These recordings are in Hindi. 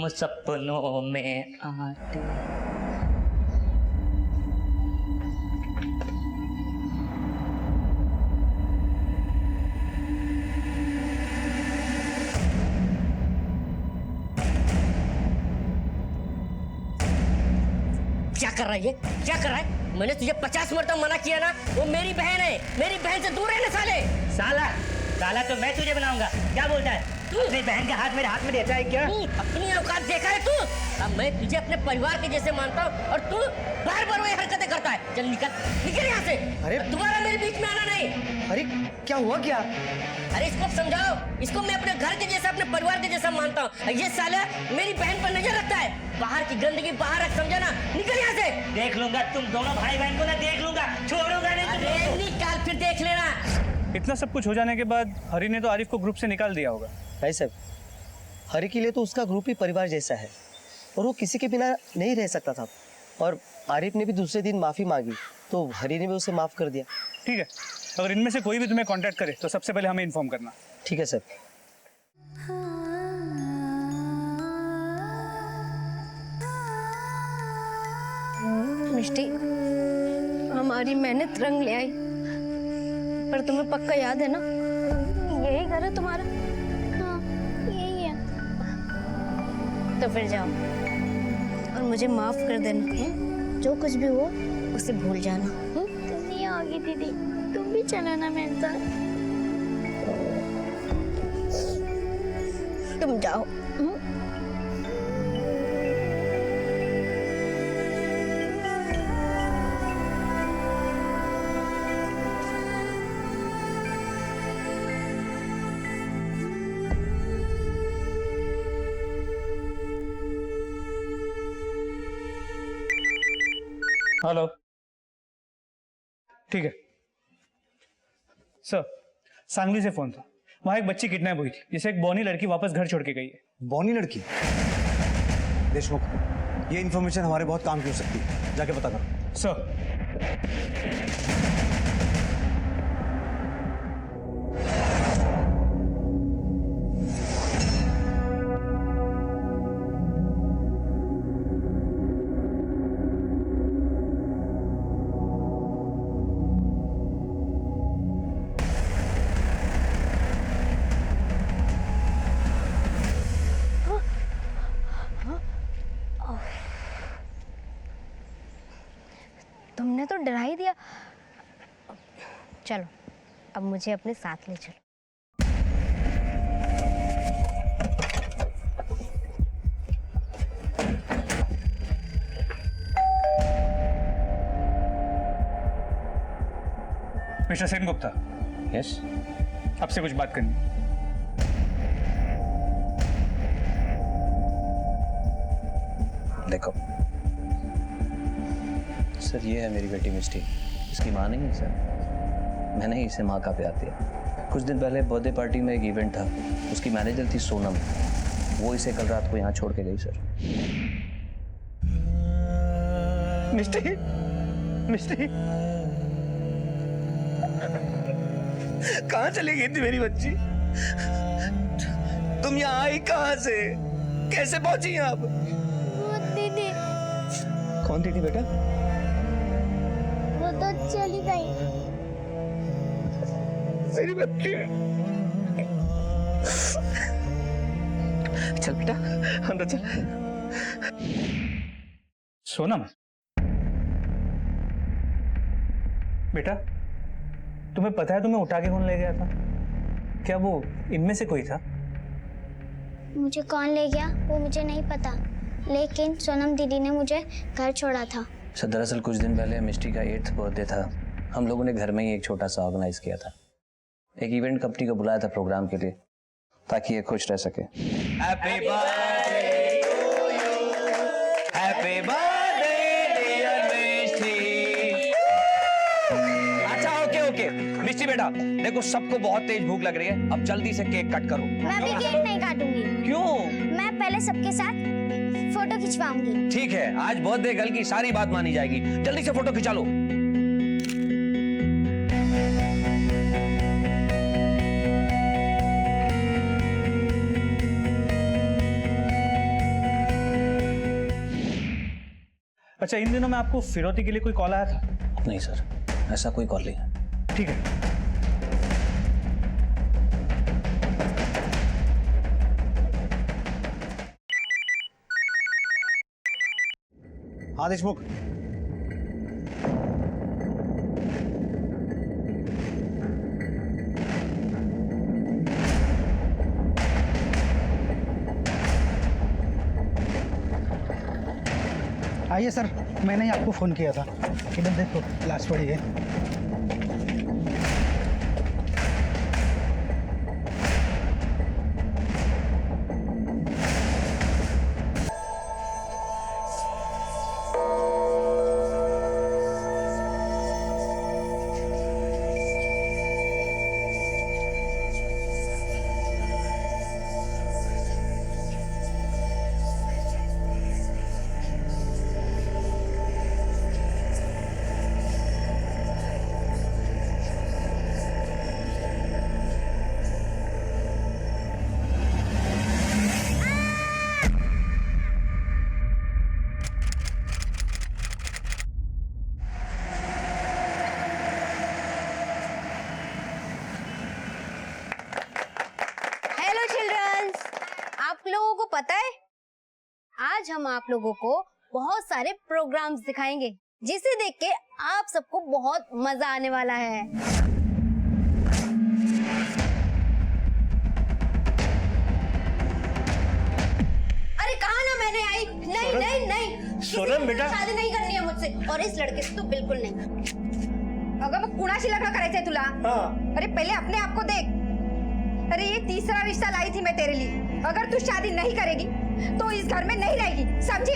तुम सपनों में आते। क्या कर रहा है ये? क्या कर रहा है? मैंने तुझे 50 मरतबा मना किया ना, वो मेरी बहन है, मेरी बहन से दूर रहना। साला साला तो मैं तुझे बनाऊंगा। क्या बोलता है? अपनी बहन का हाथ मेरे हाथ में देता है क्या? अपनी औकात देखा है तू? अब मैं तुझे अपने परिवार के जैसे मानता हूँ और तू बार बार वही हरकतें करता है। चल निकल निकल यहाँ से। अरे दोबारा मेरे बीच में आना नहीं। अरे क्या हुआ क्या? अरे इसको समझाओ, इसको मैं अपने घर के जैसा, अपने परिवार के जैसा मानता हूँ। ये साला मेरी बहन पर नजर रखता है। बाहर की गंदगी बाहर रख, समझा ना? निकल यहाँ से। देख लूंगा तुम दोनों भाई बहन को ना, देख लूंगा, छोड़ूंगा नहीं। निकाल फिर देख लेना। इतना सब कुछ हो जाने के बाद हरी ने तो आरिफ को ग्रुप से निकाल दिया होगा। भाई साहब, हरी के लिए तो उसका ग्रुप ही परिवार जैसा है और वो किसी के बिना नहीं रह सकता था। और आरिफ ने भी दूसरे दिन माफ़ी मांगी तो हरी ने भी उसे माफ़ कर दिया। ठीक है, अगर इनमें से कोई भी तुम्हें कांटेक्ट करे तो सबसे पहले हमें इन्फॉर्म करना। ठीक है सर। मिष्टी, हमारी मेहनत रंग ले आई, पर तुम्हें पक्का याद है ना, यही घर है तुम्हारा? हाँ, यही है। तो फिर जाओ और मुझे माफ कर देना। जो कुछ भी हो उसे भूल जाना। तुम नहीं आओगी दीदी, तुम भी चलो ना मेरे साथ। तुम जाओ। हेलो, ठीक है सर, सांगली से फोन था। वहां एक बच्ची किडनैप हुई थी, जिसे एक बौनी लड़की वापस घर छोड़ के गई है। बौनी लड़की? देशमुख, ये इन्फॉर्मेशन हमारे बहुत काम की हो सकती है, जाके पता करो। सर तुमने तो डरा ही दिया। चलो अब मुझे अपने साथ ले चलो। मिस्टर सेनगुप्ता। यस। आपसे कुछ बात करनी। देखो सर, ये है मेरी बेटी मिष्टी। इसकी माँ नहीं है सर, मैंने ही इसे माँ का प्यार दिया। कुछ दिन पहले बर्थडे पार्टी में एक इवेंट था, उसकी मैनेजर थी सोनम, वो इसे कल रात को यहाँ छोड़ के गई सर। मिष्टी, मिष्टी, कहाँ चली गई थी मेरी बच्ची? तुम यहाँ आई कहाँ से? कैसे पहुंची यहाँ पर? वो दीदी। कौन दीदी बेटा? वो तो चली गई। मेरी बच्ची। चल बेटा अंदर चल। सोनम बेटा, तुम्हें पता है तुम्हें उठा के कौन ले गया था? क्या वो इनमें से कोई था? मुझे कौन ले गया वो मुझे नहीं पता, लेकिन सोनम दीदी ने मुझे घर छोड़ा था। सर दरअसल कुछ दिन पहले मिष्टी का 8th बर्थडे था। हम लोगों ने घर में ही एक छोटा सा ऑर्गेनाइज किया था। एक इवेंट कंपनी को बुलाया था प्रोग्राम के लिए, ताकि ये खुश रह सके। Happy birthday to you, happy birthday dear Mishti. अच्छा ओके ओके मिष्टी बेटा, देखो सबको बहुत तेज भूख लग रही है, अब जल्दी से केक कट करो। मैं भी केक नहीं काटूंगी। क्यों? मैं पहले सबके साथ फोटो खिंचवाऊंगी। ठीक है, आज बर्थडे गर्ल की सारी बात मानी जाएगी, जल्दी से फोटो खिंचा लो। अच्छा, इन दिनों में आपको फिरौती के लिए कोई कॉल आया था? नहीं सर, ऐसा कोई कॉल नहीं है। ठीक है। हाँ देशमुख, आइए सर, मैंने ही आपको फ़ोन किया था। इधर देखो, लाश पड़ी है। हेलो चिल्ड्रंस, आप लोगों को पता है आज हम आप लोगों को बहुत सारे प्रोग्राम्स दिखाएंगे जिसे देख के आप सबको बहुत मजा आने वाला है। अरे कहा ना मैंने आई। नहीं नहीं नहीं, सोनम बेटा, शादी नहीं करनी है मुझसे और इस लड़के से तो बिल्कुल नहीं। अगं मग कुणाशी लग्न करायचंय तुला? अरे पहले अपने आप को देख। अरे ये तीसरा रिश्ता लाई थी मैं तेरे लिए। अगर तू शादी नहीं करेगी तो इस घर में नहीं रहेगी, समझी?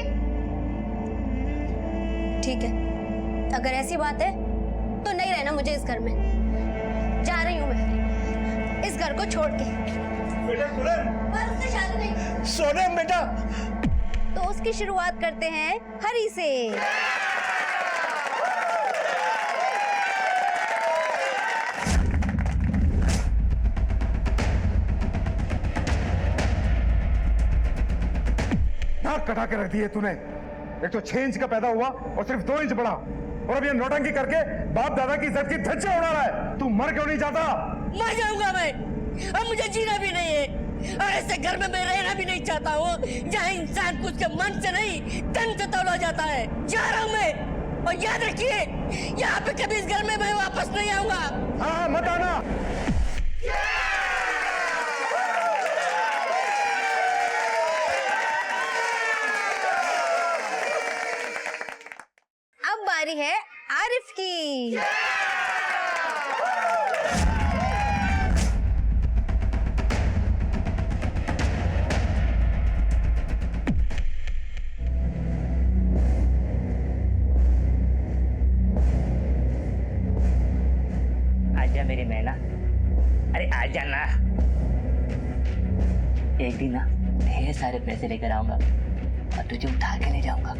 ठीक है, अगर ऐसी बात है तो नहीं रहना मुझे इस घर में। जा रही हूँ मैं इस घर को छोड़ के। बेटा सोनम, पर उससे शादी नहीं। सोनम बेटा। तो उसकी शुरुआत करते हैं हरी से। नाक कटा के रख दी है तूने। एक तो 6 इंच का पैदा हुआ और सिर्फ 2 इंच बढ़ा, और अब ये नौटंकी करके बाप दादा की इज्जत की धज्जियां उड़ा रहा है। तू मर क्यों नहीं जाता? मर जाऊंगा मैं, अब मुझे जीना भी नहीं है और ऐसे घर में मैं रहना भी नहीं चाहता हूँ जहाँ इंसान को उसके मन से नहीं तन से तोला जाता है। जा रहा हूँ मैं, और याद रखिए यहाँ पे कभी इस घर में मैं वापस नहीं आऊंगा। हाँ, मत आना। अब बारी है आरिफ की। आजा मेरी मैना, अरे आजा ना। एक दिन ना ढेर सारे पैसे लेकर आऊंगा और तुझे उठा के ले जाऊंगा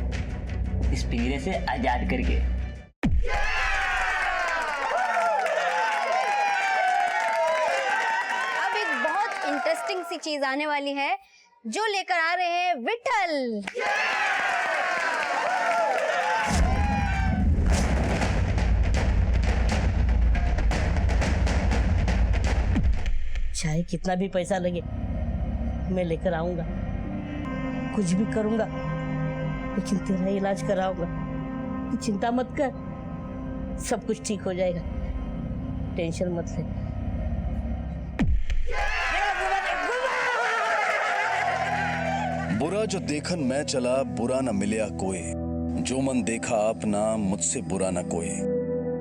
इस पिंजरे से आजाद करके। अब एक बहुत इंटरेस्टिंग सी चीज आने वाली है जो लेकर आ रहे हैं विठल। चाहे कितना भी पैसा लगे मैं लेकर आऊंगा, कुछ भी करूंगा, लेकिन तेरा इलाज कराऊंगा। तू चिंता मत कर, सब कुछ ठीक हो जाएगा, टेंशन मत ले। बुरा जो देखन मैं चला बुरा न मिलया कोई, जो मन देखा अपना मुझसे बुरा न कोई।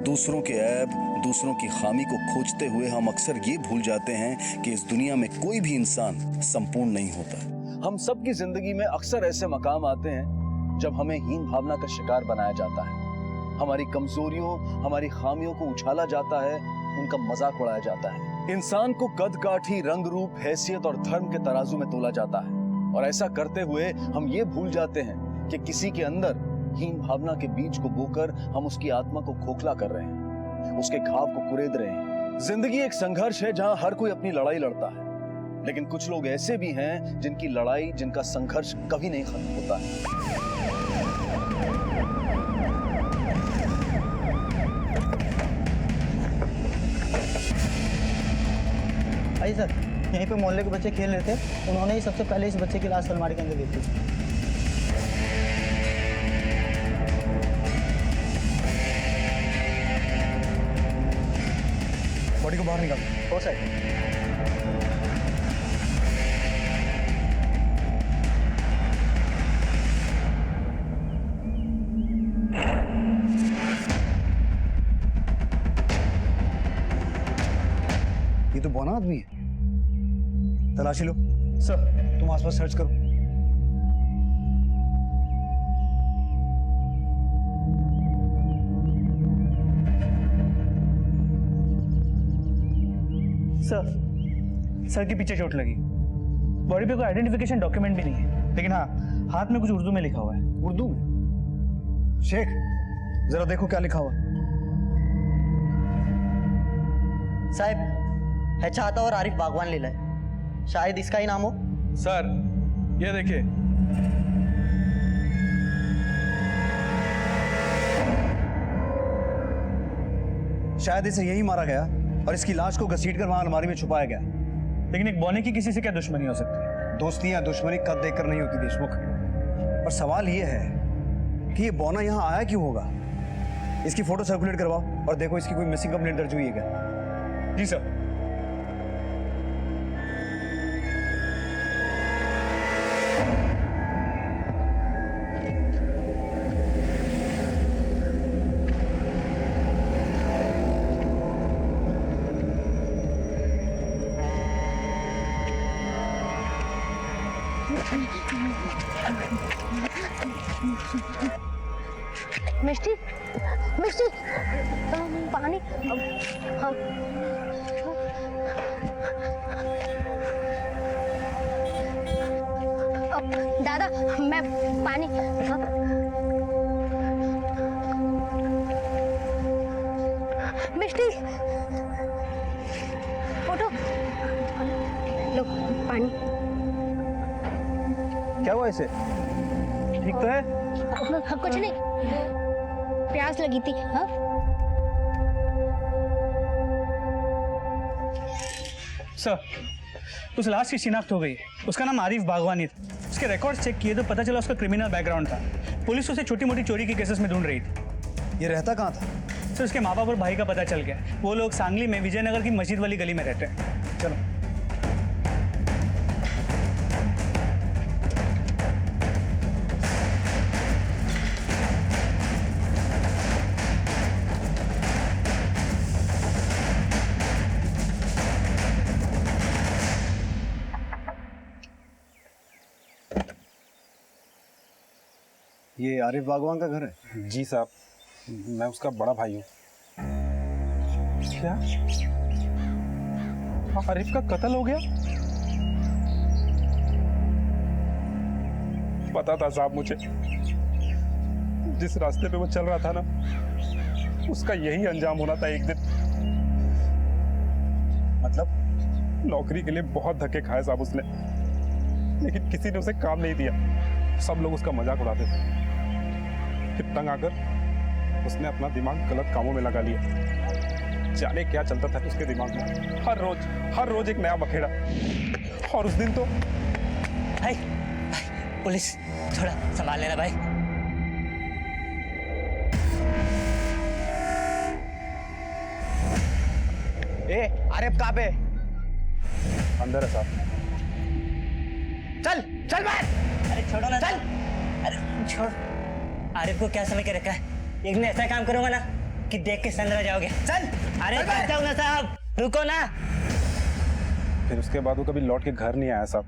दूसरों के ऐब, दूसरों की खामी को खोजते हुए हम अक्सर ये भूल जाते हैं कि इस दुनिया में कोई भी इंसान संपूर्ण नहीं होता। हम सब की जिंदगी में अक्सर ऐसे मकाम आते हैं जब हमें हीन भावना का शिकार बनाया जाता है। हमारी कमजोरियों, हमारी खामियों को उछाला जाता है, उनका मजाक उड़ाया जाता है। इंसान को कद काठी, रंग रूप, हैसियत और धर्म के तराजू में तोला जाता है, और ऐसा करते हुए हम ये भूल जाते हैं कि किसी के अंदर हीन भावना के बीज को बोकर हम उसकी आत्मा को खोखला कर रहे हैं, उसके घाव को कुरेद रहे हैं। जिंदगी एक संघर्ष है जहां हर कोई अपनी लड़ाई लड़ता है, लेकिन कुछ लोग ऐसे भी हैं जिनकी लड़ाई, जिनका संघर्ष कभी नहीं खत्म होता है। अरे सर, यहीं पे मोहल्ले के बच्चे खेल रहे थे, उन्होंने ही सबसे पहले इस बच्चे की लाश अलमारी के अंदर देखी। बॉडी को बाहर निकाल। हो सर। ये तो बौना आदमी है। तलाशी लो। सर, तुम आसपास सर्च करो। सर के पीछे चोट लगी। बॉडी पे कोई आइडेंटिफिकेशन डॉक्यूमेंट भी नहीं है, लेकिन हाँ, हाथ में कुछ उर्दू में लिखा हुआ है। उर्दू में? शेख, जरा देखो क्या लिखा हुआ है। साहब, है चाहता और आरिफ बागवान लीला है, शायद इसका ही नाम हो। सर, ये देखिए। शायद इसे यही मारा गया और इसकी लाश को घसीटकर वहां अलमारी में छुपाया गया। लेकिन एक बौने की किसी से क्या दुश्मनी हो सकती है? दोस्ती या दुश्मनी कद देखकर नहीं होती देशमुख। और सवाल ये है कि ये बौना यहाँ आया क्यों होगा? इसकी फोटो सर्कुलेट करवाओ और देखो इसकी कोई मिसिंग कंप्लेंट दर्ज हुई है क्या? जी सर। मिष्टी, मिष्टी, पानी। हाँ। दादा, मैं पानी। हाँ। मिष्टी, उठो, लो पानी। क्या हुआ इसे? ठीक तो है? कुछ नहीं, प्यास लगी थी। हाँ? सर, उस लाश की शिनाख्त हो गई है। उसका नाम आरिफ बागवानी था। उसके रिकॉर्ड चेक किए तो पता चला उसका क्रिमिनल बैकग्राउंड था। पुलिस उसे छोटी मोटी चोरी के केसेस में ढूंढ रही थी। ये रहता कहाँ था? सर, उसके माँ बाप और भाई का पता चल गया। वो लोग सांगली में विजयनगर की मस्जिद वाली गली में रहते हैं। चलो। ये आरिफ बागवान का घर है? जी साहब, मैं उसका बड़ा भाई हूँ। क्या आरिफ का कत्ल हो गया? पता था साहब मुझे। जिस रास्ते पे वो चल रहा था ना, उसका यही अंजाम होना था एक दिन। मतलब? नौकरी के लिए बहुत धक्के खाए साहब उसने, लेकिन किसी ने उसे काम नहीं दिया। सब लोग उसका मजाक उड़ाते थे। फिर तंग आकर उसने अपना दिमाग गलत कामों में लगा लिया। जाने क्या चलता था उसके दिमाग में। हर रोज एक नया बखेड़ा। और उस दिन तो भाई, पुलिस, थोड़ा संभाल लेना भाई। आरिफ कहाँ पे? अंदर है साहब। चल बाहर। अरे छोड़ो ना, चल। अरे छोड़। आरिफ को क्या समझ के रखा है? एक दिन ऐसा काम करूंगा ना कि देख के संग रह जाओगे। चल। अरे जाओ ना साहब, रुको ना। फिर उसके बाद वो कभी लौट के घर नहीं आया साहब।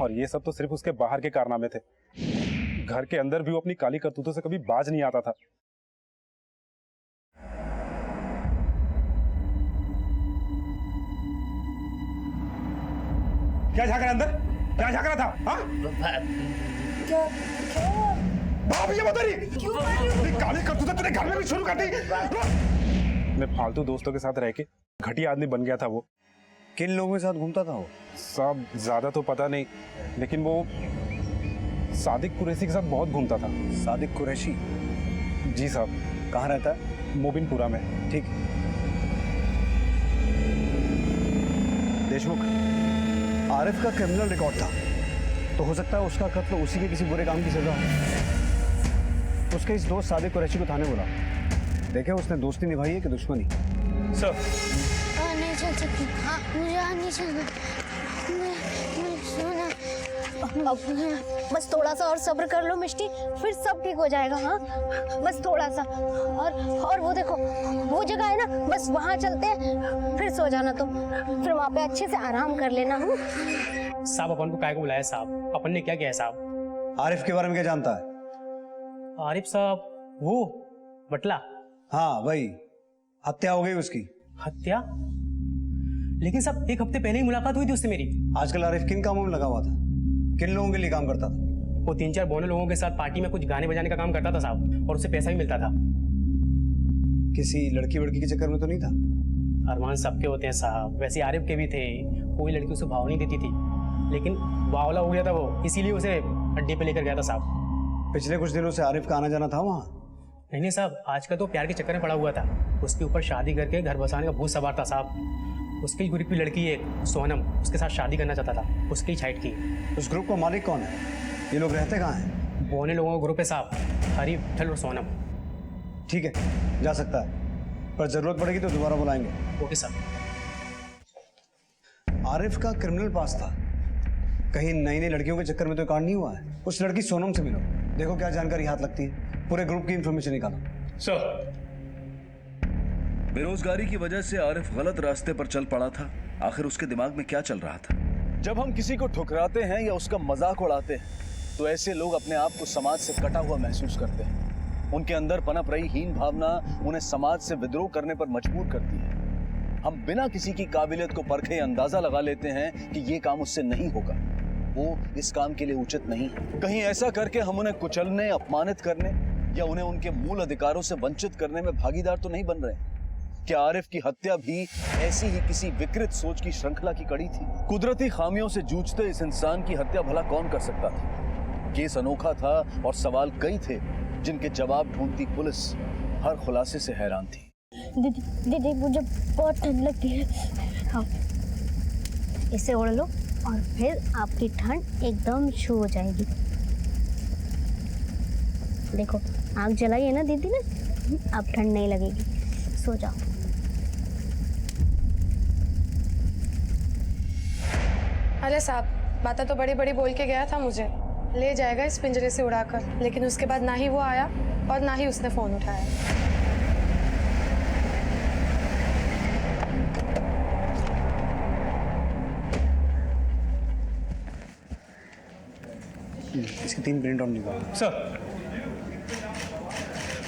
और ये सब तो सिर्फ उसके बाहर के कारनामे थे। घर के अंदर भी वो अपनी काली करतूतों से कभी बाज नहीं आता था। क्या झाँक रहा अंदर? क्या झाँक रहा था? हाँ? ये बता रही काली करतूतें तूने घर में भी शुरू कर दी। मैं फालतू दोस्तों के साथ रह के घटिया आदमी बन गया था वो। किन लोगों के साथ घूमता था वो? सब ज्यादा तो पता नहीं, लेकिन वो सादिक कुरैशी के साथ बहुत घूमता था। सादिक कुरैशी? जी साहब। कहाँ रहता है? मोबिनपुरा में। ठीक। देशमुख, आरिफ का क्रिमिनल रिकॉर्ड था, तो हो सकता है उसका कत्ल उसी के किसी बुरे काम की सजा हो। उसके इस दोस्त सादिक कुरैशी को थाने बुला, देखे उसने दोस्ती निभाई है कि दुश्मनी। सर नहीं चल सकती, मुझे नहीं चलना। बस थोड़ा सा और सब्र कर लो मिष्टी, फिर सब ठीक हो जाएगा। हाँ बस थोड़ा सा और वो देखो वो जगह है ना, बस वहाँ चलते हैं, फिर सो जाना तुम, फिर वहाँ पे अच्छे से आराम कर लेना। हूँ साहब अपन को काय को बुलाया साहब? अपन ने क्या किया साहब? आरिफ के बारे में क्या जानता है? आरिफ साहब वो बटला? हाँ वही, हत्या हो गई उसकी। हत्या? लेकिन साहब एक हफ्ते पहले ही मुलाकात हुई थी उससे मेरी। आजकल आरिफ किन कामों में लगा हुआ था? किन लोगों के लिए काम करता था? वो 3-4 बौने लोगों के साथ पार्टी में कुछ गाने बजाने का काम करता था साहब, और उससे पैसा भी मिलता था। किसी लड़की वड़की के चक्कर में तो नहीं था? अरमान सबके होते हैं साहब, वैसे आरिफ के भी थे। कोई लड़की उसे भाव नहीं देती थी, लेकिन बावला हो गया था वो, इसीलिए उसे अड्डे पे लेकर गया था साहब। पिछले कुछ दिनों से आरिफ का आना जाना था वहाँ? नहीं साहब, आजकल तो प्यार के चक्कर में पड़ा हुआ था। उसके ऊपर शादी करके घर बसाने का भूत सवार था साहब। उसकी ग्रुप की लड़की एक सोनम, उसके साथ शादी करना चाहता था, उसकी छाइट की। उस ग्रुप का मालिक कौन है? ये लोग रहते कहाँ हैं? बौने लोगों का ग्रुप है साहब, हरी, विठल और सोनम। ठीक है, जा सकता है, पर जरूरत पड़ेगी तो दोबारा बुलाएंगे। ओके साहब। आरिफ का क्रिमिनल पास था, कहीं नई नई लड़कियों के चक्कर में तो कांड नहीं हुआ है? उस लड़की सोनम से मिलो, देखो क्या जानकारी हाथ लगती है, पूरे ग्रुप की इंफॉर्मेशन निकालो। सर बेरोजगारी की वजह से आरिफ गलत रास्ते पर चल पड़ा था। आखिर उसके दिमाग में क्या चल रहा था? जब हम किसी को ठुकराते हैं या उसका मजाक उड़ाते हैं तो ऐसे लोग अपने आप को समाज से कटा हुआ महसूस करते हैं। उनके अंदर पनप रही हीन भावना उन्हें समाज से विद्रोह करने पर मजबूर करती है। हम बिना किसी की काबिलियत को परखे अंदाजा लगा लेते हैं कि ये काम उससे नहीं होगा, वो इस काम के लिए उचित नहीं है। कहीं ऐसा करके हम उन्हें कुचलने, अपमानित करने या उन्हें उनके मूल अधिकारों से वंचित करने में भागीदार तो नहीं बन रहे? क्या आरिफ की हत्या भी ऐसी ही किसी विकृत सोच की श्रृंखला की कड़ी थी? कुदरती खामियों से जूझते इस इंसान की हत्या भला कौन कर सकता था? केस अनोखा था और सवाल कई थे जिनके जवाब ढूंढती पुलिस हर खुलासे से हैरान थी। दीदी मुझे बहुत ठंड लगती है। हाँ इसे ओढ़ लो और फिर आपकी ठंड एकदम छू हो जाएगी। देखो आग जलाई है ना दीदी ने, अब ठंड नहीं लगेगी, सो जाओ। अरे साहब, बातें तो बड़ी बड़ी बोल के गया था मुझे, ले जाएगा इस पिंजरे से उड़ाकर, लेकिन उसके बाद ना ही वो आया और ना ही उसने फोन उठाया। इसकी 3 प्रिंट आउट निकालो। सर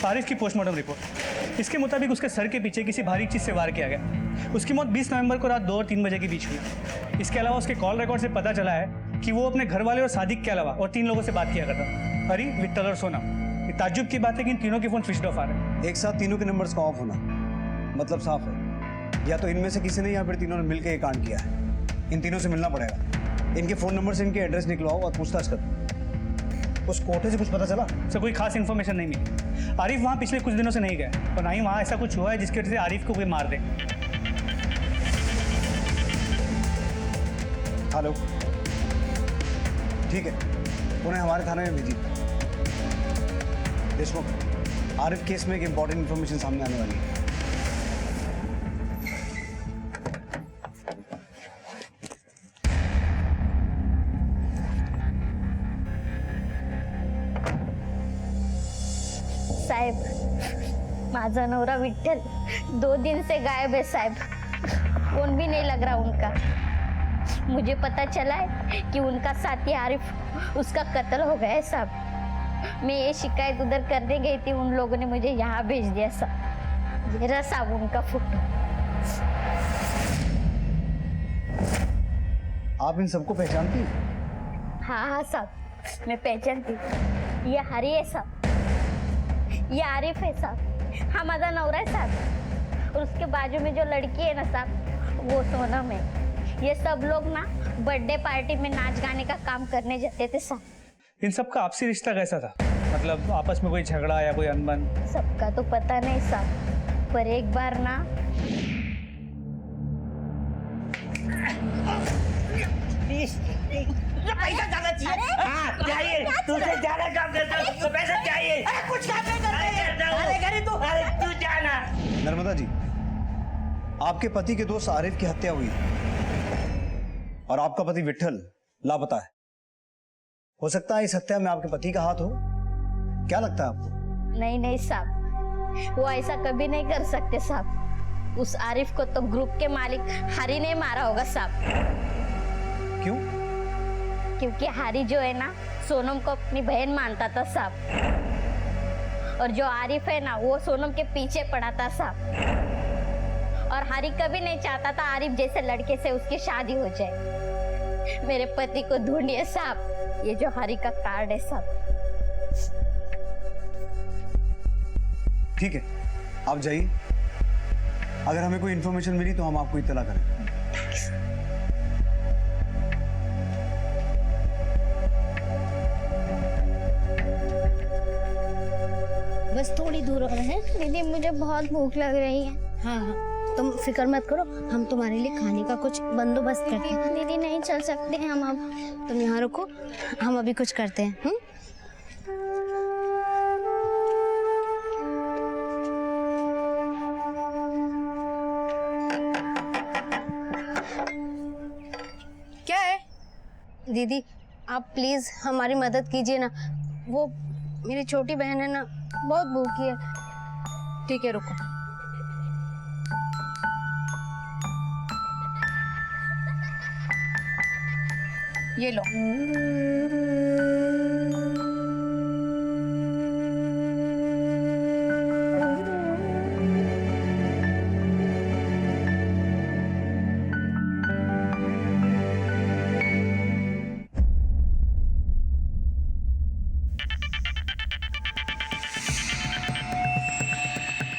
आरिफ की पोस्टमार्टम रिपोर्ट, इसके मुताबिक उसके सर के पीछे किसी भारी चीज़ से वार किया गया। उसकी मौत 20 नवंबर को रात 2 और 3 बजे के बीच हुई। इसके अलावा उसके कॉल रिकॉर्ड से पता चला है कि वो अपने घर वाले और सादिक के अलावा और 3 लोगों से बात किया करता, हरी, विट्ठल और सोनम। ये ताज्जुब की बात है कि इन तीनों के फोन स्विच ऑफ आ रहे हैं। एक साथ तीनों के नंबर्स का ऑफ होना मतलब साफ है, या तो इनमें से किसी ने या फिर तीनों ने मिलकर ये कांड किया है। इन तीनों से मिलना पड़ेगा, इनके फोन नंबर से इनके एड्रेस निकलवाओ और पूछताछ करो। उस कोटे से कुछ पता चला? सर कोई खास इन्फॉर्मेशन नहीं मिली। आरिफ वहाँ पिछले कुछ दिनों से नहीं गया और ना ही वहाँ ऐसा कुछ हुआ है जिसकी वजह से आरिफ को कोई मार दे। हेलो, ठीक है, उन्हें हमारे थाने में भेजिए। देशमुख, आरिफ केस में एक इंपॉर्टेंट इन्फॉर्मेशन सामने आने वाली है। साहेब माझा नवरा विठ्ठल 2 दिन से गायब है साहब, फोन भी नहीं लग रहा उनका। मुझे पता चला है कि उनका साथी आरिफ, उसका कत्ल हो गया है साहब। मैं ये शिकायत उधर करने गई थी, उन लोगों ने मुझे यहाँ भेज दिया साहब। ये रहा साहब उनका फोटो। आप इन सबको पहचानती हैं? हाँ साहब, मैं पहचानती हूँ। ये हरी है साहब, ये आरिफ है साहब, हमारा नवरा है साहब, और उसके बाजू में जो लड़की है ना साहब, वो सोनम है। ये सब लोग ना बर्थडे पार्टी में नाच गाने का काम करने जाते थे साहब। इन सबका आपसी रिश्ता कैसा था? मतलब आपस में कोई झगड़ा या कोई अनबन? सबका तो पता नहीं साहब, पर एक बार ना पैसा ज्यादा चाहिए। हाँ चाहिए, तुझे ज्यादा काम करता हूँ तो पैसा चाहिए। अरे कुछ काम नहीं करते। अरे घरे तू जाना। नर्मदा जी, आपके पति के दोस्त आरिफ की हत्या हुई है और आपका पति विट्ठल लापता है। हो सकता है इस हत्या में आपके पति का हाथ हो। क्या लगता है आपको? नहीं साहब, वो ऐसा कभी नहीं कर सकते साहब। उस आरिफ को तो ग्रुप के मालिक हरी ने मारा होगा साहब। क्यों? क्योंकि हरी जो है ना सोनम को अपनी बहन मानता था साहब, और जो आरिफ है ना वो सोनम के पीछे पड़ा था साहब। और हरी कभी नहीं चाहता था आरिफ जैसे लड़के से उसकी शादी हो जाए। मेरे पति को ढूंढिए साहब, ये जो हरी का कार्ड है साहब। ठीक है, आप जाइए। अगर हमें कोई इंफॉर्मेशन मिली तो हम आपको इत्तला करें। बस थोड़ी दूर और है। दीदी मुझे बहुत भूख लग रही है। हाँ, तुम फिक्र मत करो, हम तुम्हारे लिए खाने का कुछ बंदोबस्त करते हैं। दीदी नहीं चल सकते हैं हम अब। तुम यहाँ रुको, हम अभी कुछ करते हैं। क्या है? दीदी आप प्लीज हमारी मदद कीजिए ना। वो मेरी छोटी बहन है ना, बहुत भूखी है। ठीक है, रुको। ये लो।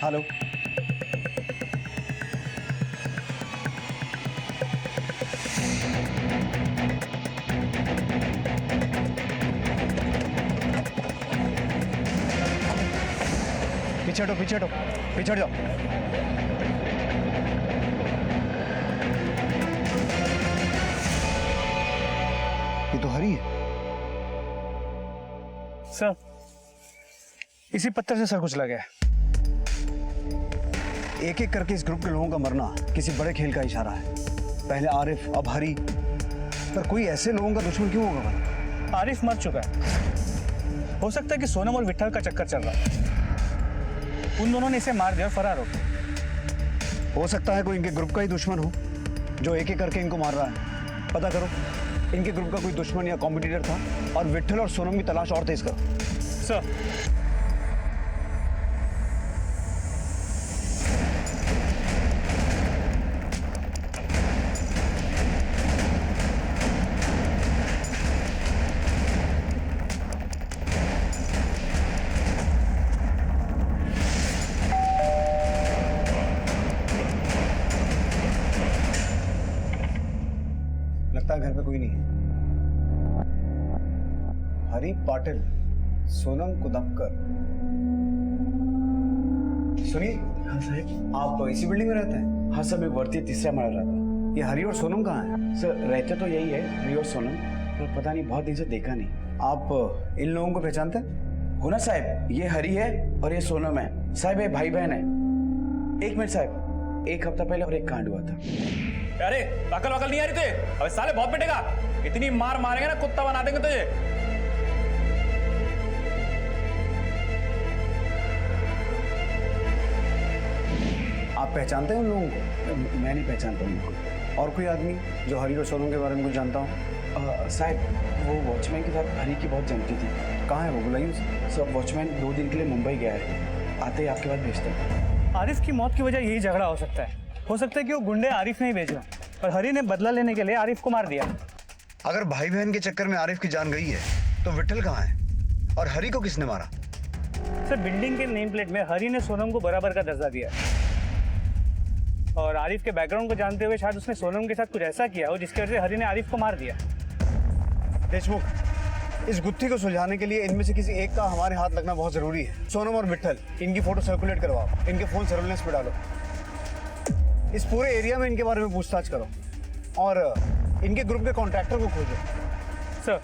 हेलो, पीछे हटो, पीछे हटो, पीछे हट जाओ। ये तो हरी है। सर, इसी पत्थर से सर कुचला गया। एक एक करके इस ग्रुप के लोगों का मरना किसी बड़े खेल का इशारा है। पहले आरिफ, अब हरी, पर कोई ऐसे लोगों का दुश्मन क्यों होगा भाई? आरिफ मर चुका है। हो सकता है कि सोनम और विट्ठल का चक्कर चल रहा है। उन दोनों ने इसे मार दिया और फरार हो गए। हो सकता है कोई इनके ग्रुप का ही दुश्मन हो जो एक एक करके इनको मार रहा है। पता करो इनके ग्रुप का कोई दुश्मन या कॉम्पिटिटर था और विट्ठल और सोनम की तलाश और तेज करो। सर, लगता है घर पे कोई नहीं है। हरी पाटिल, सोनम कुदमकर। सुनिए। हाँ साहब। आप इसी बिल्डिंग में रहते हैं? हाँ सर, मैं वर्ती तीसरा मारा रहता। ये हरी और सोनम कहाँ हैं? सर रहते तो यही है, हरी और सोनम, पर पता नहीं बहुत दिन से देखा नहीं। आप इन लोगों को पहचानते हैं? हो ना साहब, ये हरी है और ये सोनम है साहब, ये भाई बहन है। एक मिनट साहब, एक हफ्ता पहले और एक कांड हुआ था। अरे अकल वकल नहीं आ रही तुझे? अबे साले बहुत पिटेगा। इतनी मार मारेंगे ना कुत्ता बना देंगे तुझे। आप पहचानते हैं उन लोगों को? मैं नहीं पहचानता उनको। और कोई आदमी जो हरी और सोनम के बारे में कुछ जानता हो? साहब वो वॉचमैन के साथ हरी की बहुत जमती थी। कहाँ है वो, बुलाइए उसे। सर वॉचमैन 2 दिन के लिए मुंबई गया है, आते ही आपके पास भेजते हैं। आरिफ की मौत की वजह यही झगड़ा हो सकता है। हो सकता है कि वो गुंडे आरिफ ने ही भेजा और हरी ने बदला लेने के लिए आरिफ को मार दिया। अगर भाई बहन के चक्कर में आरिफ की जान गई है तो विट्ठल कहाँ है और हरी को किसने मारा? सर, बिल्डिंग के नेम प्लेट में हरी ने सोनम को बराबर का दर्जा दिया और आरिफ के बैकग्राउंड को जानते हुए शायद उसने सोनम के साथ कुछ ऐसा किया हो जिसकी वजह से हरी ने आरिफ को मार दिया। देशमुख, इस गुत्थी को सुलझाने के लिए इनमें से किसी एक का हमारे हाथ लगना बहुत जरूरी है। सोनम और विट्ठल, इनकी फोटो सर्कुलेट करवाओ, इनके फोन सर्विलेंस पे डालो, इस पूरे एरिया में इनके बारे में पूछताछ करो और इनके ग्रुप के कॉन्ट्रैक्टर को खोजो। सर।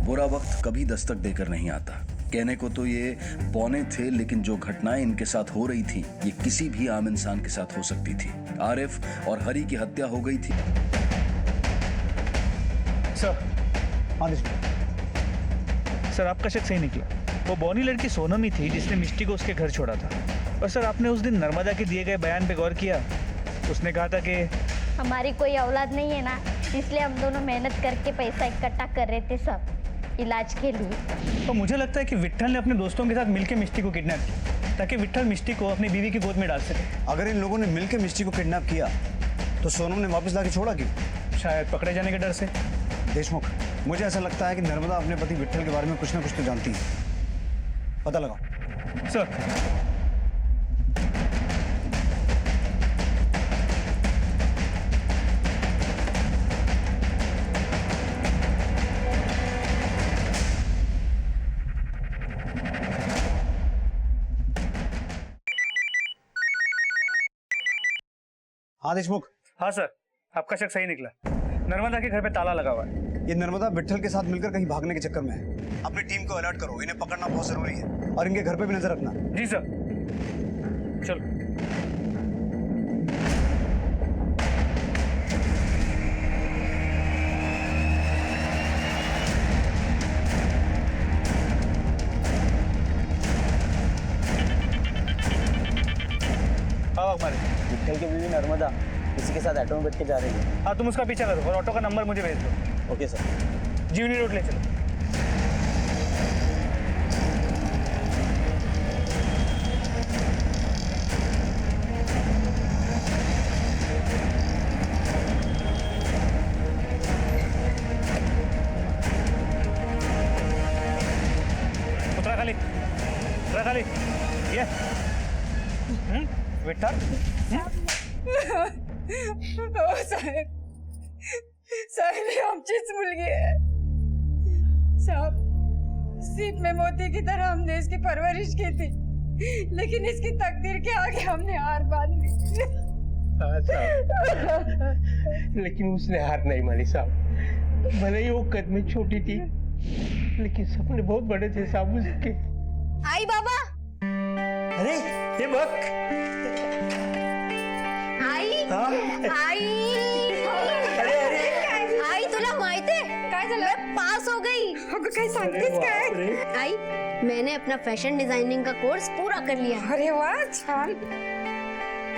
बुरा वक्त कभी दस्तक देकर नहीं आता। कहने को तो ये बौने थे, लेकिन जो घटनाएं इनके साथ हो रही थी ये किसी भी आम इंसान के साथ हो सकती थी। आरिफ और हरी की हत्या हो गई थी। सर आपका शक सही निकला। वो बौनी लड़की सोनम ही थी जिसने मिष्टी को उसके घर छोड़ा था। और सर आपने उस दिन नर्मदा के दिए गए बयान पे गौर किया? उसने कहा था कि हमारी कोई औलाद नहीं है ना, इसलिए हम दोनों मेहनत करके पैसा इकट्ठा कर रहे थे सब इलाज के लिए। तो मुझे लगता है कि विट्ठल ने अपने दोस्तों के साथ मिलकर मिष्टी को किडनैप किया ताकि विट्ठल मिष्टी को अपनी बीवी की गोद में डाल सके। अगर इन लोगों ने मिलकर मिष्टी को किडनैप किया तो सोनम ने वापस लाके छोड़ा क्यों? शायद पकड़े जाने के डर से। देशमुख, मुझे ऐसा लगता है कि नर्मदा अपने पति विट्ठल के बारे में कुछ ना कुछ तो जानती है। पता लगाओ। सर। हाँ देशमुख। हाँ सर, आपका शक सही निकला। नर्मदा के घर पे ताला लगा हुआ है। ये नर्मदा विट्ठल के साथ मिलकर कहीं भागने के चक्कर में है। अपनी टीम को अलर्ट करो, इन्हें पकड़ना बहुत जरूरी है और इनके घर पे भी नजर रखना। जी सर। चलो। विट्ठल की बीवी नर्मदा किसी के साथ ऑटो में बैठ के जा रही है। हाँ तुम उसका पीछा करो और ऑटो का नंबर मुझे भेज दो। Okay sir. जीवनी रोड ले चलो। उतरा खाली, उतरा खाली। ये विट्ठल। साहेब, साहेब आमचीच मुलगी आहे साहब। सीप में मोती की तरह हमने इसकी परवरिश की थी, लेकिन इसकी तकदीर के आगे हमने हार मान ली। हाँ साहब, लेकिन उसने हार नहीं मानी साहब। भले ही वो कद में छोटी थी, लेकिन सपने बहुत बड़े थे साहब उसके। आई बाबा। अरे ये बक। आई आई अरे अरे आई तुला माहिती आहे काय झालं? मैं पास हो गई। अगं काय सांगतेस काय? आई मैंने अपना फैशन डिजाइनिंग का कोर्स पूरा कर लिया। अरे वाह, छान।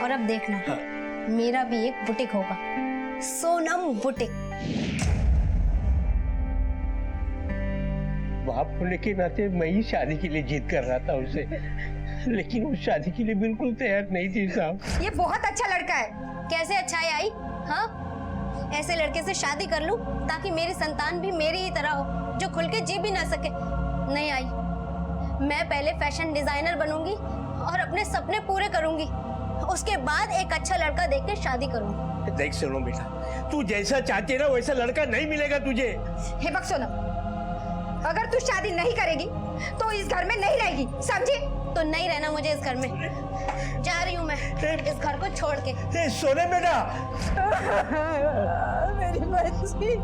और अब देखना मेरा भी एक बुटीक होगा, सोनम बुटीक। बाप होने के नाते मैं ही शादी के लिए जिद कर रहा था उसे, लेकिन वो शादी के लिए बिल्कुल तैयार नहीं थी साहब। ये बहुत अच्छा लड़का है। कैसे अच्छा है आई? हाँ, ऐसे लड़के से शादी कर लूं ताकि मेरी संतान भी मेरी ही तरह हो, जो खुल के जी भी ना सके। नहीं आई, मैं पहले फैशन डिजाइनर बनूंगी और अपने सपने पूरे करूंगी, उसके बाद एक अच्छा लड़का देख के शादी करूंगी। देख सुनो बेटा, तू जैसा चाहती है ना वैसा लड़का नहीं मिलेगा तुझे। हे बक सोनम, अगर तू शादी नहीं करेगी तो इस घर में नहीं रहेगी, समझी? तो नहीं रहना मुझे इस घर में। जा रही हूँ मैं इस घर को छोड़ के। सोने बेटा। मेरी बच्ची।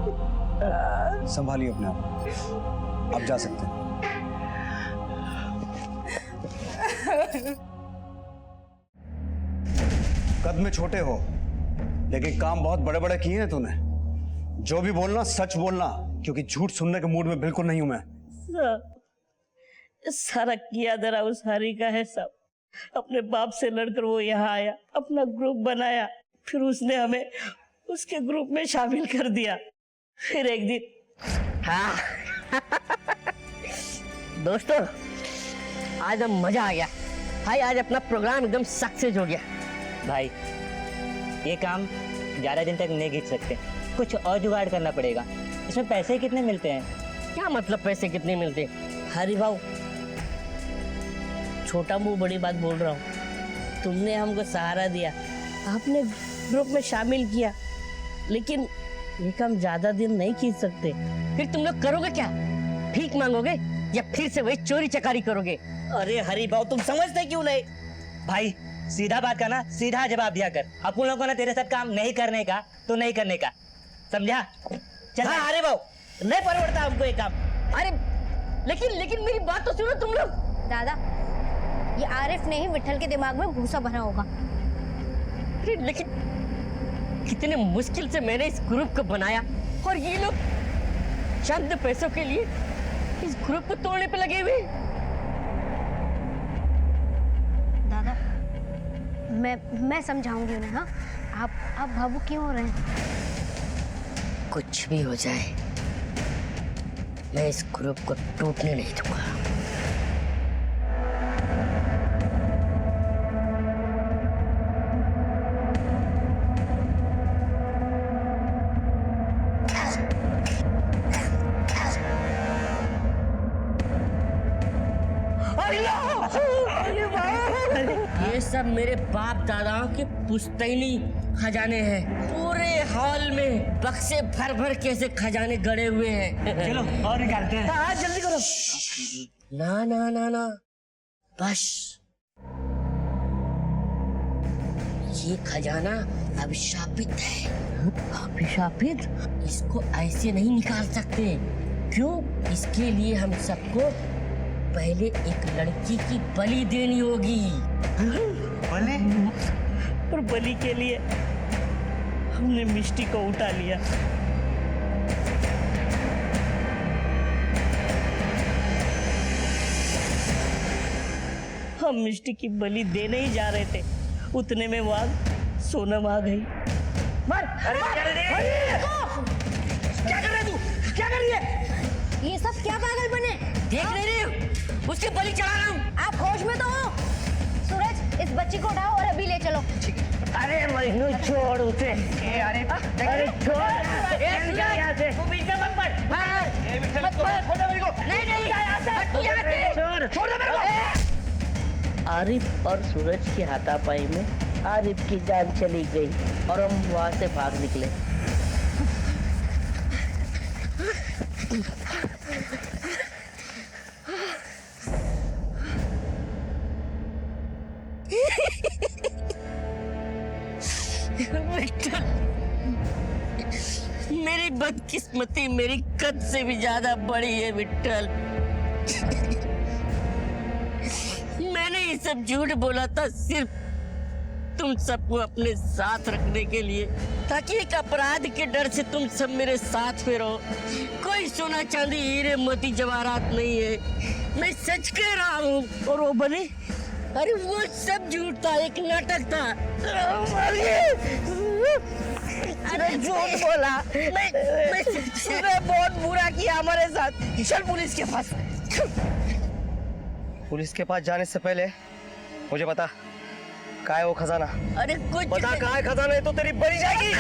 संभालिए अपने आप, आप जा सकते हैं। कद में छोटे हो लेकिन काम बहुत बड़े बड़े किए हैं तूने। जो भी बोलना सच बोलना, क्योंकि झूठ सुनने के मूड में बिल्कुल नहीं हूं मैं। सारा किया दरा उस हरी का है सब। अपने बाप से लड़कर वो यहाँ आया, अपना ग्रुप बनाया, फिर उसने हमें उसके ग्रुप में शामिल कर दिया। फिर एक दिन हाँ दोस्तों, आज हम मजा आ गया भाई। आज अपना प्रोग्राम एकदम सक्सेस हो गया भाई। ये काम 11 दिन तक नहीं खींच सकते, कुछ और जुगाड़ करना पड़ेगा। इसमें पैसे कितने मिलते हैं? क्या मतलब पैसे कितने मिलते हैं? हरी भाऊ, छोटा मुंह बड़ी बात बोल रहा हूँ। तुमने हमको सहारा दिया, आपने ग्रुप में शामिल किया, लेकिन ये काम ज्यादा दिन नहीं खींच सकते। फिर तुम लोग करोगे क्या? भीख मांगोगे या फिर से वही चोरी चकारी करोगे? अरे हरी भाऊ, तुम समझते क्यों नहीं? भाई सीधा बात का ना सीधा जवाब दिया कर। अपन लोगों ने तेरे साथ काम नहीं करने का तो नहीं करने का। समझा? चल हाँ, अरे बाबू नहीं परवड़ता हमको ये काम। अरे लेकिन मेरी बात तो सुनो तुम लोग। दादा, ये आरिफ ने ही विठल के दिमाग में भूसा भरा होगा। अरे लेकिन कितने मुश्किल से मैंने इस ग्रुप को बनाया और ये लोग चंद पैसों के लिए इस ग्रुप को तोड़ने पे लगे हुए। दादा, मैं समझाऊंगी उन्हें। हाँ, आप भावुक क्यों हो रहे हैं? कुछ भी हो जाए, मैं इस ग्रुप को टूटने नहीं दूंगा। ये सब मेरे बाप दादाओं के पुश्तैनी खजाने हैं। पूरे हॉल में बक्से भर भर के ऐसे खजाने गड़े हुए हैं। चलो और निकालते हैं। हाँ जल्दी करो। ना ना ना ना, बस ये खजाना अभिशापित है। अभिशापित? इसको ऐसे नहीं निकाल सकते। क्यों? इसके लिए हम सबको पहले एक लड़की की बलि देनी होगी। बलि? और बलि के लिए हमने मिष्टी को उठा लिया। हम मिष्टी की बलि देने ही जा रहे थे, उतने में वहां सोनम आ गई। मर! अरे क्या कर रहे तू? क्या कर रही है? ये सब क्या पागल बने? देख नहीं रही हो? उसके बलि चढ़ा रहा हूँ। आप होश में तो हो? सूरज, इस बच्ची को उठाओ और अभी ले चलो। अरे मजनू छोड़ उसे। अरे छोड़ यहाँ से। तू बीच में मत पड़। छोड़ दे मेरे को। आरिफ और सूरज की हाथापाई में आरिफ की जान चली गई और हम वहां से भाग निकले। विठल, मेरी बदकिस्मती मेरी कद से भी ज्यादा बड़ी है विठल। मैंने ये सब झूठ बोला था सिर्फ तुम सबको अपने साथ रखने के लिए, ताकि एक अपराध के डर से तुम सब मेरे साथ में रहो। कोई सोना चांदी हीरे मोती जवाहरात नहीं है, मैं सच कह रहा हूँ। और वो बने, अरे वो सब झूठ था, एक नाटक था। अरे झूठ बोला। तूने बहुत बुरा किया हमारे साथ। चल पुलिस के पास। पुलिस के पास जाने से पहले मुझे बता कहाँ है वो खजाना। अरे कुछ बता कहाँ है खजाना, है तो तेरी बलि जाएगी।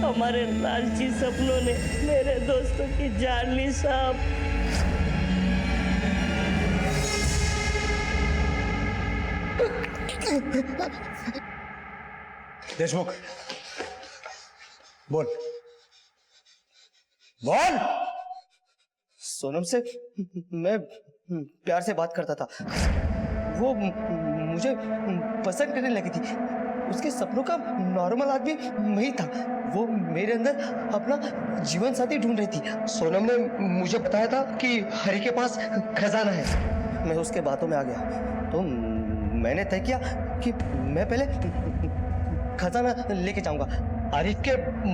हमारे लालची सपनों ने मेरे दोस्तों की जान ली साहब। देशमुख, बोल बोल। सोनम से मैं प्यार से बात करता था, वो मुझे पसंद करने लगी थी। उसके सपनों का नॉर्मल आदमी वही था। वो मेरे अंदर अपना जीवन साथी ढूंढ रही थी। सोनम ने मुझे बताया था कि हरि के पास खजाना है। मैं उसके बातों में आ गया तो मैंने तय किया कि मैं पहले खजाना लेके जाऊंगा। आरिफ के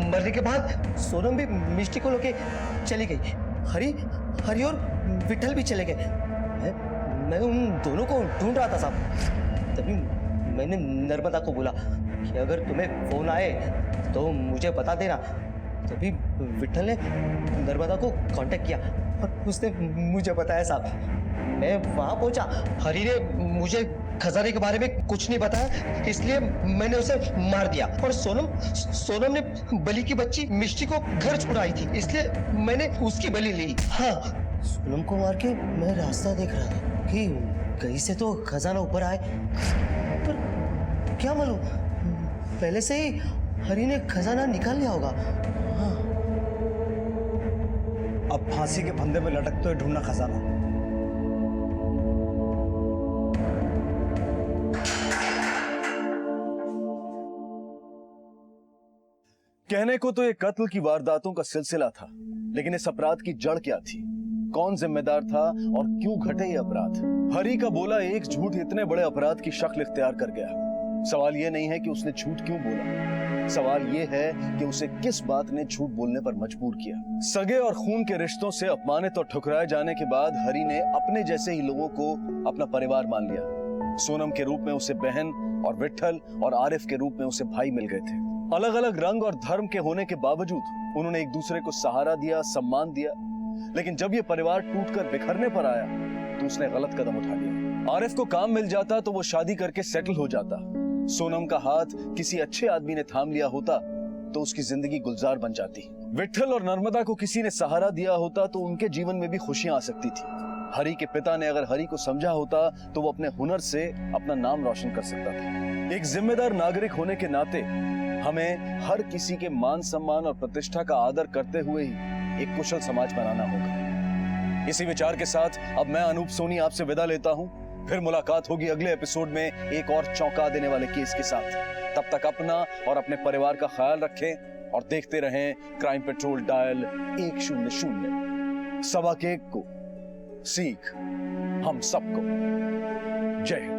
मरने के बाद सोनम भी मिष्टी को लेके चली गई। हरि और विठल भी चले गए। मैं उन दोनों को ढूंढ रहा था साहब। तभी मैंने नर्मदा को बोला कि अगर तुम्हें फोन आए तो मुझे बता देना। तभी विठल ने नर्मदा को कांटेक्ट किया और उसने मुझे बताया साहब। मैं वहां पहुंचा, हरि ने मुझे खजाने के बारे में कुछ नहीं बताया, इसलिए मैंने उसे मार दिया। और सोनम ने बलि की बच्ची मिष्टी को घर छुड़ाई थी, इसलिए मैंने उसकी बलि ली। हाँ, सोनम को मार के मैं रास्ता देख रहा था कि कहीं से तो खजाना ऊपर आए, पर क्या मालूम पहले से ही हरि ने खजाना निकाल लिया होगा। हाँ। अब फांसी के फंदे में लटकते हुए ढूंढना खजाना कहने को तो ये कत्ल की वारदातों का सिलसिला था, लेकिन इस अपराध की जड़ क्या थी, कौन जिम्मेदार था और क्यों घटे ये अपराध? हरी का बोला एक झूठ इतने बड़े अपराध की शक्ल इख्तियार कर गया। सवाल ये नहीं है कि उसने झूठ क्यों बोला, सवाल ये है कि उसे किस बात ने झूठ बोलने पर मजबूर किया। सगे और खून के रिश्तों से अपमानित और ठुकराए जाने के बाद हरी ने अपने जैसे ही लोगों को अपना परिवार मान लिया। सोनम के रूप में उसे बहन और विट्ठल और आरिफ के रूप में उसे भाई मिल गए थे। अलग अलग रंग और धर्म के होने के बावजूद उन्होंने एक दूसरे को सहारा दिया, सम्मान दिया। लेकिन जब ये परिवार टूटकर बिखरने पर आया तो उसने गलत कदम उठा लिया। आरिफ को काम मिल जाता तो वो शादी करके सेटल हो जाता। सोनम का हाथ किसी अच्छे आदमी ने थाम लिया होता तो उसकी जिंदगी गुलजार बन जाती। विट्ठल और नर्मदा को किसी ने सहारा दिया होता तो उनके जीवन में भी खुशियां आ सकती थी। हरी के पिता ने अगर हरी को समझा होता तो वो अपने हुनर से अपना नाम रोशन कर सकता था। एक जिम्मेदार नागरिक होने के नाते हमें हर किसी के मान सम्मान और प्रतिष्ठा का आदर करते हुए ही एक कुशल समाज बनाना होगा। इसी विचार के साथ अब मैं अनूप सोनी आपसे विदा लेता हूं। फिर मुलाकात होगी अगले एपिसोड में एक और चौंका देने वाले केस के साथ। तब तक अपना और अपने परिवार का ख्याल रखें और देखते रहें क्राइम पेट्रोल डायल 100। 1 को सीख हम सबको। जय हिंद।